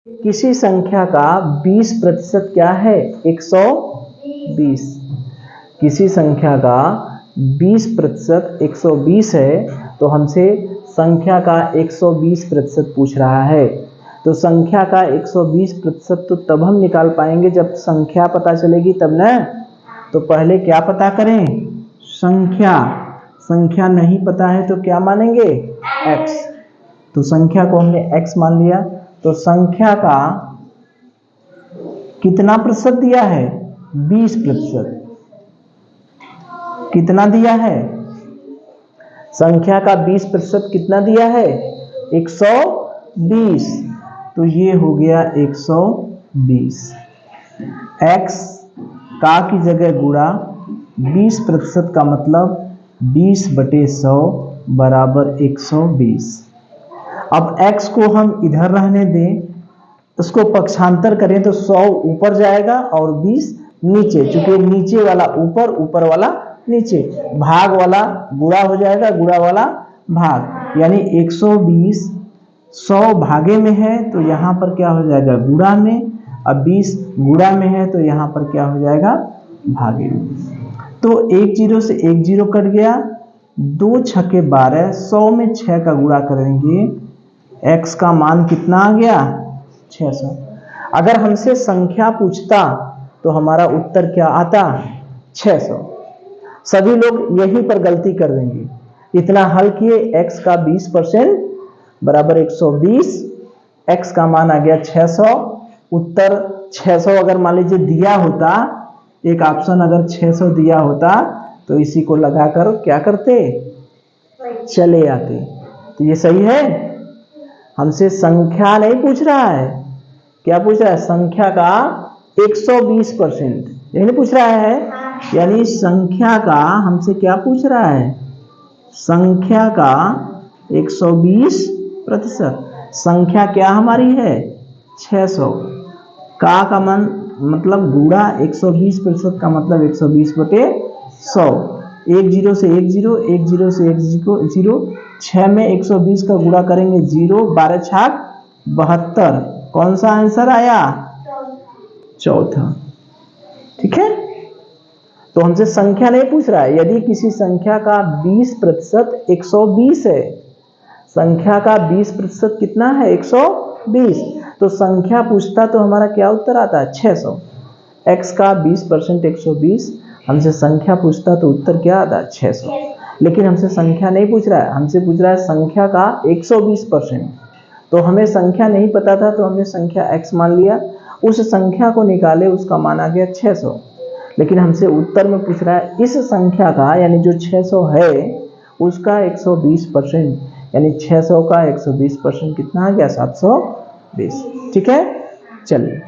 किसी संख्या का 20% क्या है? 120। किसी संख्या का 20% 120 है, तो हमसे संख्या का 120% पूछ रहा है। तो संख्या का 120% तो तब हम निकाल पाएंगे जब संख्या पता चलेगी तब ना। तो पहले क्या पता करें? संख्या। संख्या नहीं पता है तो क्या मानेंगे? x। तो संख्या को हमने x मान लिया। तो संख्या का कितना प्रतिशत दिया है? 20%। कितना दिया है? संख्या का 20% कितना दिया है? 120। तो ये हो गया 120। x का की जगह गुणा 20% का मतलब 20/100 बराबर 120। अब x को हम इधर रहने दें, उसको पक्षांतर करें तो 100 ऊपर जाएगा और 20 नीचे, चूंकि नीचे वाला ऊपर, ऊपर वाला नीचे, भाग वाला गुणा हो जाएगा, गुणा वाला भाग, यानी 120 100 भागे में है तो यहाँ पर क्या हो जाएगा? गुणा में। अब 20 गुणा में है तो यहाँ पर क्या हो जाएगा? भागे में। तो एक जीरो से एक जीरो कट गया, 2 छक्के 12, 100 में 6 का गुणा करेंगे, x का मान कितना आ गया? 600। अगर हमसे संख्या पूछता तो हमारा उत्तर क्या आता? 600। सभी लोग यहीं पर गलती कर देंगे। इतना हल किए, x का 20% बराबर 120, x का मान आ गया 600। उत्तर 600 अगर मान लीजिए दिया होता, एक ऑप्शन अगर 600 दिया होता तो इसी को लगाकर क्या करते? चले आते। तो ये सही है। हमसे संख्या नहीं पूछ रहा है, क्या पूछ रहा है? संख्या का 120%, यही नहीं पूछ रहा है। यानी संख्या का हमसे क्या पूछ रहा है? संख्या का 120%। संख्या क्या हमारी है? 600। का मान मतलब गुणा 120% का मतलब 120/100। एक जीरो से एक जीरो, एक जीरो से एक जीरो, 6 में 120 का गुणा करेंगे 0, 12 छाक 72। कौन सा आंसर आया? चौथा। ठीक है। तो हमसे संख्या नहीं पूछ रहा है। यदि किसी संख्या का 20% 120 है, संख्या का 20% कितना है? 120। तो संख्या पूछता तो हमारा क्या उत्तर आता है? 600। x का 20% 120, हमसे संख्या पूछता तो उत्तर क्या आता है? 600। लेकिन हमसे संख्या नहीं पूछ रहा है, हमसे पूछ रहा है संख्या का 120%। तो हमें संख्या नहीं पता था तो हमने संख्या x मान लिया, उस संख्या को निकाले, उसका मान आ गया 600। लेकिन हमसे उत्तर में पूछ रहा है इस संख्या का, यानी जो 600 है उसका 120%, यानी 600 का 120% कितना आ गया? 720। ठीक है। चलिए